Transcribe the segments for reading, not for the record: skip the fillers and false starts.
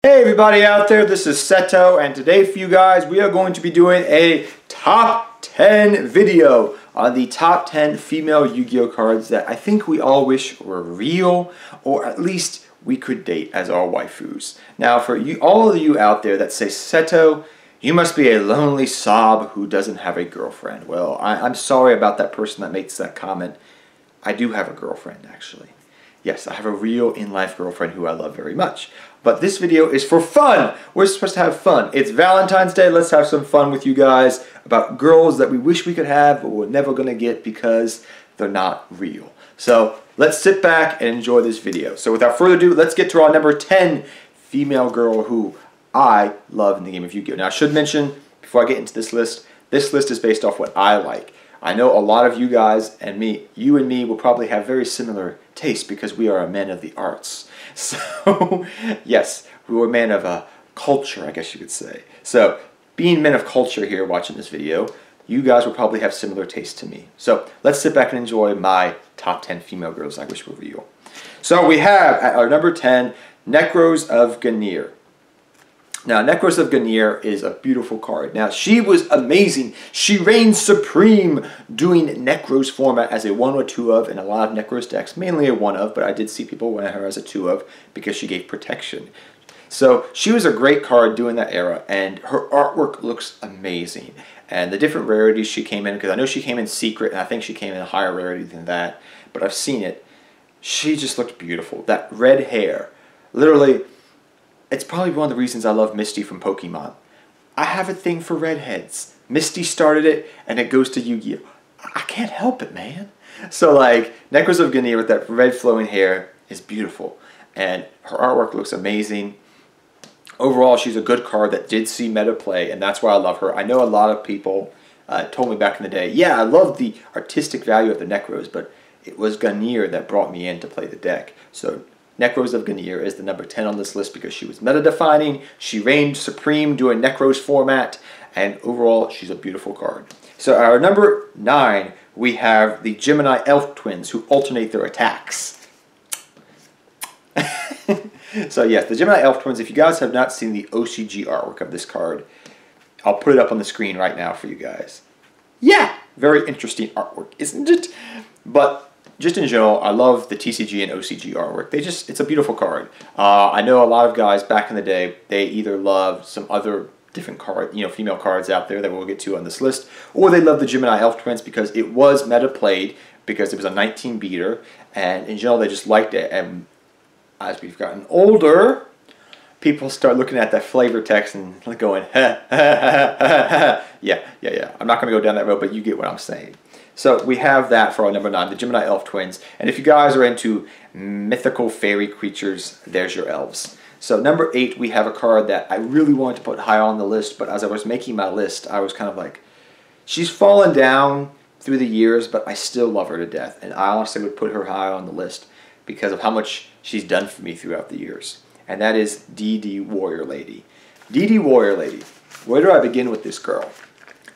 Hey everybody out there, this is Seto, and today for you guys we are going to be doing a top 10 video on the top 10 female Yu-Gi-Oh cards that I think we all wish were real, or at least we could date as our waifus. Now for you, all of you out there that say, Seto, you must be a lonely sob who doesn't have a girlfriend. Well, I'm sorry about that person that makes that comment. I do have a girlfriend actually. Yes, I have a real in-life girlfriend who I love very much. But this video is for fun. We're supposed to have fun. It's Valentine's Day. Let's have some fun with you guys about girls that we wish we could have, but we're never going to get because they're not real. So let's sit back and enjoy this video. So without further ado, let's get to our number 10 female girl who I love in the game of Yu-Gi-Oh! Now I should mention, before I get into this list is based off what I like. I know a lot of you guys and me, you and me will probably have very similar tastes because we are men of the arts. So, yes, we're men of culture, I guess you could say. So, being men of culture here watching this video, you guys will probably have similar tastes to me. So, let's sit back and enjoy my top 10 female girls I wish were real. So, we have at our number 10, Necros of Gemini. Now, Necros of Gemini is a beautiful card. Now, she was amazing. She reigned supreme doing Necros format as a 1 or 2 of in a lot of Necros decks. Mainly a 1 of, but I did see people run her as a 2 of because she gave protection. So, she was a great card during that era, and her artwork looks amazing. And the different rarities she came in, because I know she came in secret, and I think she came in a higher rarity than that, but I've seen it. She just looked beautiful. That red hair, literally... It's probably one of the reasons I love Misty from Pokemon. I have a thing for redheads. Misty started it, and it goes to Yu-Gi-Oh! I can't help it, man. So, like, Necros of Gemini with that red flowing hair is beautiful. And her artwork looks amazing. Overall, she's a good card that did see meta play, and that's why I love her. I know a lot of people told me back in the day, yeah, I love the artistic value of the Necros, but it was Gemini that brought me in to play the deck. So, Necros of Gemini is the number 10 on this list because she was meta-defining, she reigned supreme doing Necros format, and overall, she's a beautiful card. So our number 9, we have the Gemini Elf twins who alternate their attacks. So yes, the Gemini Elf twins, if you guys have not seen the OCG artwork of this card, I'll put it up on the screen right now for you guys. Yeah, very interesting artwork, isn't it? But just in general, I love the TCG and OCG artwork. It's a beautiful card. I know a lot of guys back in the day, they either love some other different card, female cards out there that we'll get to on this list, or they love the Gemini Elf twins because it was meta played, because it was a 19 beater, and in general they just liked it. And as we've gotten older, people start looking at that flavor text and going, ha, ha, ha, ha, ha. Yeah. I'm not going to go down that road, but you get what I'm saying. So we have that for our number 9, the Gemini Elf twins. And if you guys are into mythical fairy creatures, there's your elves. So number 8, we have a card that I really wanted to put high on the list, but as I was making my list, I was kind of like, she's fallen down through the years, but I still love her to death. And I honestly would put her high on the list because of how much she's done for me throughout the years. And that is Didi Warrior Lady. Didi Warrior Lady. Where do I begin with this girl?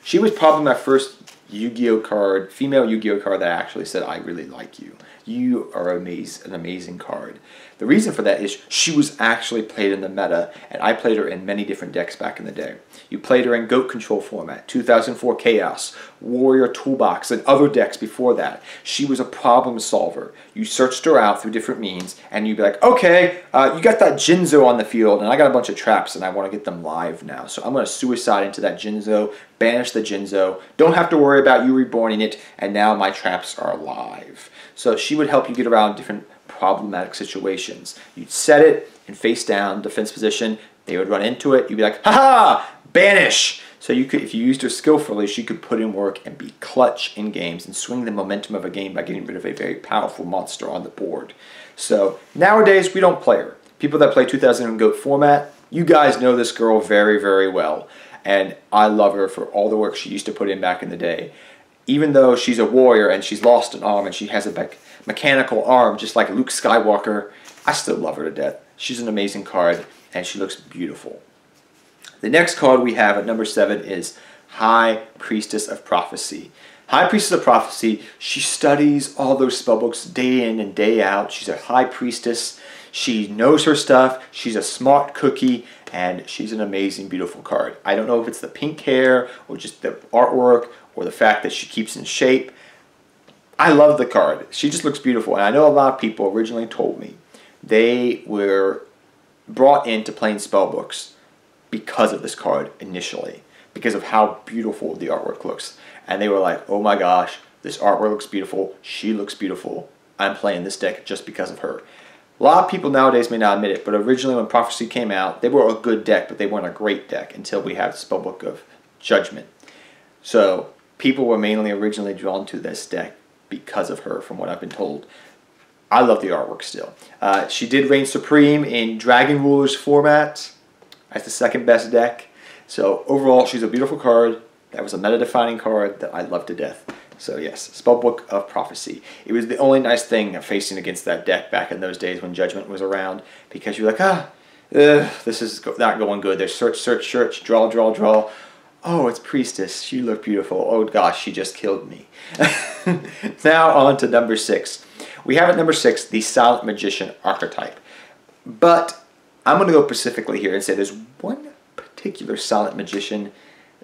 She was probably my first Yu-Gi-Oh card, female Yu-Gi-Oh card that actually said, I really like you. You are an amazing card. The reason for that is she was actually played in the meta, and I played her in many different decks back in the day. You played her in Goat Control format, 2004 Chaos, Warrior Toolbox, and other decks before that. She was a problem solver. You searched her out through different means, and you'd be like, okay, you got that Jinzo on the field, and I got a bunch of traps, and I want to get them live now. So I'm going to suicide into that Jinzo, banish the Jinzo, don't have to worry about you reborning it, and now my traps are live. So she would help you get around different problematic situations. You'd set it in face down, defense position, they would run into it, you'd be like, ha-ha, banish! So you could, if you used her skillfully, she could put in work and be clutch in games and swing the momentum of a game by getting rid of a very powerful monster on the board. So nowadays, we don't play her. People that play 2000 GOAT format, you guys know this girl very, very well. And I love her for all the work she used to put in back in the day. Even though she's a warrior and she's lost an arm and she has a mechanical arm just like Luke Skywalker, I still love her to death. She's an amazing card and she looks beautiful. The next card we have at number 7 is High Priestess of Prophecy. High Priestess of Prophecy, she studies all those spellbooks day in and day out. She's a high priestess. She knows her stuff. She's a smart cookie, and she's an amazing, beautiful card. I don't know if it's the pink hair or just the artwork or the fact that she keeps in shape. I love the card. She just looks beautiful, and I know a lot of people originally told me they were brought into playing spellbooks because of this card initially, because of how beautiful the artwork looks. And they were like, oh my gosh, this artwork looks beautiful. She looks beautiful. I'm playing this deck just because of her. A lot of people nowadays may not admit it, but originally when Prophecy came out, they were a good deck, but they weren't a great deck until we had the Spellbook of Judgment. So people were mainly originally drawn to this deck because of her, from what I've been told. I love the artwork still. She did reign supreme in Dragon Rulers format as the second best deck. So overall, she's a beautiful card. That was a meta-defining card that I love to death. So yes, Spellbook of Prophecy. It was the only nice thing facing against that deck back in those days when Judgment was around, because you're like, this is not going good. There's search, search, search, draw, draw, draw. Oh, it's Priestess. She looked beautiful. Oh gosh, she just killed me. Now on to number 6. We have at number 6 the Silent Magician archetype. But I'm going to go specifically here and say there's one particular Silent Magician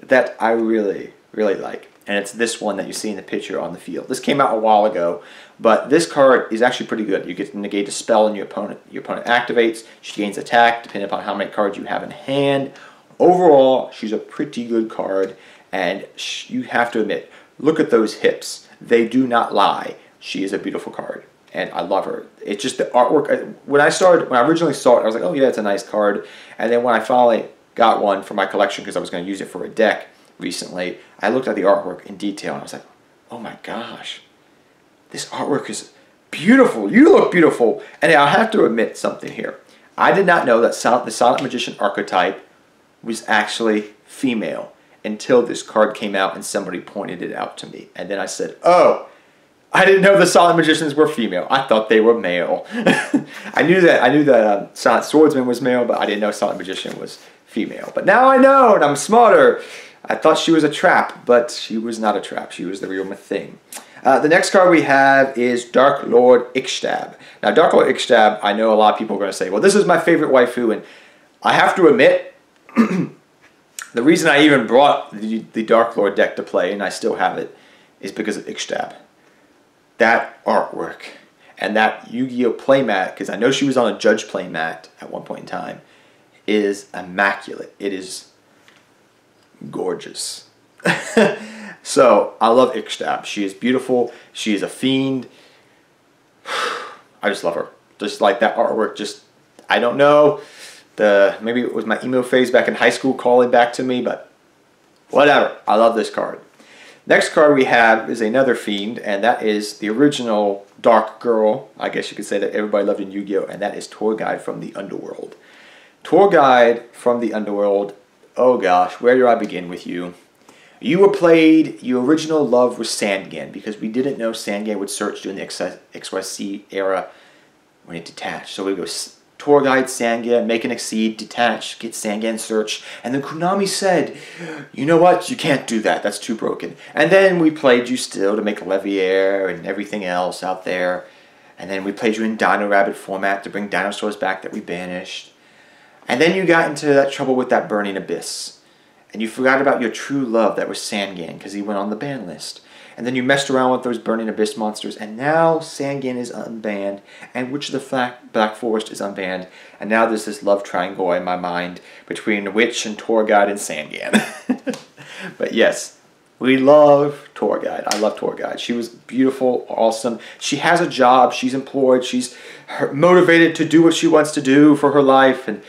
that I really, really like. And it's this one that you see in the picture on the field. This came out a while ago, but this card is actually pretty good. You get to negate a spell and your opponent activates. She gains attack depending upon how many cards you have in hand. Overall, she's a pretty good card, and you have to admit, look at those hips. They do not lie. She is a beautiful card, and I love her. It's just the artwork. When I originally saw it, I was like, oh yeah, it's a nice card. And then when I finally got one for my collection because I was going to use it for a deck recently, I looked at the artwork in detail, and I was like, oh my gosh, this artwork is beautiful. You look beautiful. And I have to admit something here. I did not know that the Silent Magician archetype was actually female until this card came out and somebody pointed it out to me. And then I said, oh, I didn't know the Silent Magicians were female. I thought they were male. I knew that Silent Swordsman was male, but I didn't know Silent Magician was female. But now I know, and I'm smarter. I thought she was a trap, but she was not a trap. She was the real thing. The next card we have is Dark Lord Ixtab. Now, Dark Lord Ixtab, I know a lot of people are going to say, well, this is my favorite waifu, and I have to admit, the reason I even brought the Dark Lord deck to play, and I still have it, is because of Ixtab. That artwork and that Yu-Gi-Oh! Playmat, because I know she was on a Judge playmat at one point in time, is immaculate. It is gorgeous. So, I love Ixtab. She is beautiful. She is a fiend. I just love her. Just like that artwork, just, I don't know. Maybe it was my emo phase back in high school calling back to me, but whatever. I love this card. Next card we have is another fiend, and that is the original Dark Girl, I guess you could say, that everybody loved in Yu-Gi-Oh!, and that is Tour Guide from the Underworld. Tour Guide from the Underworld, oh gosh, where do I begin with you? You were played, your original love was Sangan, because we didn't know Sangan would search during the XYZ era when it detached. So we go Tour Guide Sangan, make an Exceed, detach, get Sangan search, and then Konami said, you know what, you can't do that, that's too broken. And then we played you still to make Leviair and everything else out there. And then we played you in Dino Rabbit format to bring dinosaurs back that we banished. And then you got into that trouble with that Burning Abyss. And you forgot about your true love that was Sangan, because he went on the ban list. And then you messed around with those Burning Abyss monsters, and now Sangan is unbanned, and Witch of the Black Forest is unbanned, and now there's this love triangle in my mind between Witch and Tour Guide and Sangan. But yes, we love Tour Guide. I love Tour Guide. She was beautiful, awesome. She has a job. She's employed. She's motivated to do what she wants to do for her life and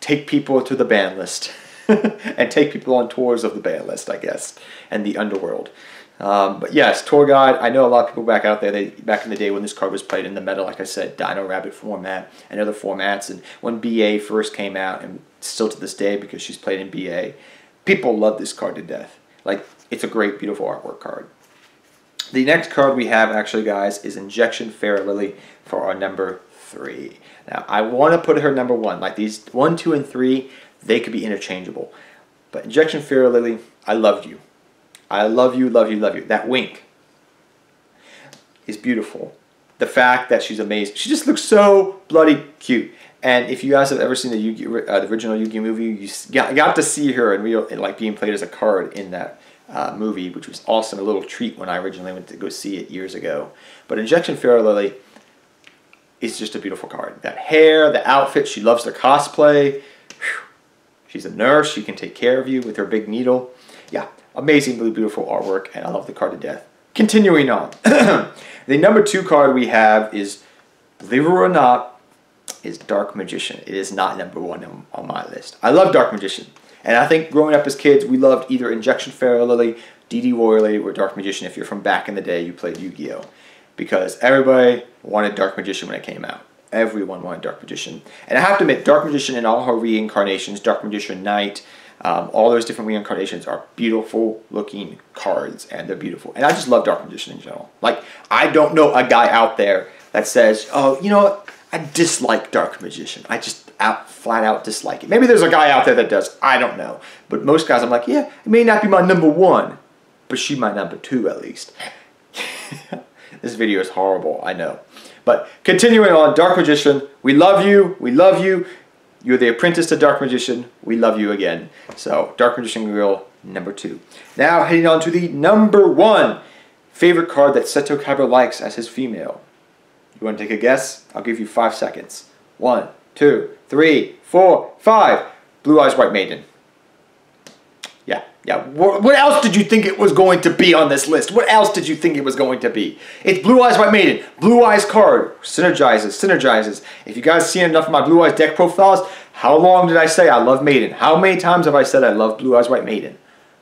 take people to the ban list. And take people on tours of the ban list, I guess, and the underworld. But yes, Tour Guide, I know a lot of people back out there, back in the day when this card was played in the meta, like I said, Dino Rabbit format and other formats, and when BA first came out, and still to this day because she's played in BA, people love this card to death. Like, it's a great, beautiful artwork card. The next card we have, actually, guys, is Injection Fair Lily for our number 3. Now, I want to put her number 1. Like, these 1, 2, and 3, they could be interchangeable. But Injection Fair Lily, I love you. I love you, love you, love you. That wink is beautiful. the fact that she's amazing. She just looks so bloody cute. And if you guys have ever seen the original Yu-Gi-Oh movie, you got to see her in real, like being played as a card in that movie, which was awesome. A little treat when I originally went to go see it years ago. But Injection Fairy Lily is just a beautiful card. That hair, the outfit, she loves the cosplay. Whew. She's a nurse. She can take care of you with her big needle. Yeah, amazingly beautiful artwork, and I love the card to death. Continuing on. The number 2 card we have is, believe it or not, is Dark Magician. It is not number 1 on my list. I love Dark Magician. And I think growing up as kids, we loved either Injection Fairy Lily, Didi Warrior, or Dark Magician. If you're from back in the day, you played Yu-Gi-Oh! Because everybody wanted Dark Magician when it came out. Everyone wanted Dark Magician. And I have to admit, Dark Magician in all her reincarnations, Dark Magician Knight, all those different reincarnations are beautiful looking cards, and they're beautiful. And I just love Dark Magician in general. Like, I don't know a guy out there that says, oh, you know what, I dislike Dark Magician. I just flat out dislike it. Maybe there's a guy out there that does. I don't know. But most guys, I'm like, yeah, it may not be my number 1, but she my number 2 at least. This video is horrible, I know. But continuing on, Dark Magician, we love you. We love you. You're the apprentice to Dark Magician. We love you again. So, Dark Magician Girl, number 2. Now, heading on to the number 1 favorite card that Seto Kaiba likes as his female. You want to take a guess? I'll give you 5 seconds. 1, 2, 3, 4, 5. Blue Eyes White Maiden. Yeah. What else did you think it was going to be on this list? What else did you think it was going to be? It's Blue Eyes White Maiden. Blue Eyes card. Synergizes. If you guys seen enough of my Blue Eyes deck profiles, how long did I say I love Maiden? How many times have I said I love Blue Eyes White Maiden?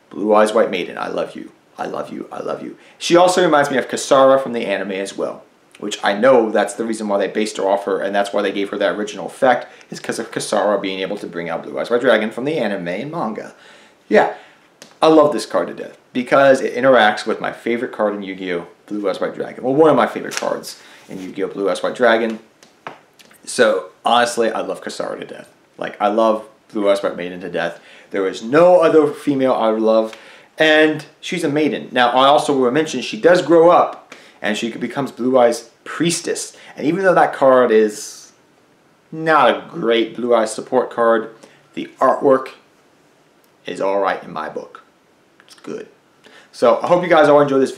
Blue Eyes White Maiden. I love you. I love you. I love you. She also reminds me of Kasara from the anime as well, which I know that's the reason why they based her off her, and that's why they gave her that original effect, is because of Kasara being able to bring out Blue Eyes White Dragon from the anime and manga. Yeah, I love this card to death, because it interacts with my favorite card in Yu-Gi-Oh! Blue Eyes White Dragon. Well, one of my favorite cards in Yu-Gi-Oh! Blue Eyes White Dragon. So, honestly, I love Kasara to death. Like, I love Blue Eyes White Maiden to death. There is no other female I would love, and she's a maiden. Now, I also will mention she does grow up, and she becomes Blue Eyes Priestess. And even though that card is not a great Blue Eyes support card, the artwork is alright in my book. It's good. So I hope you guys all enjoy this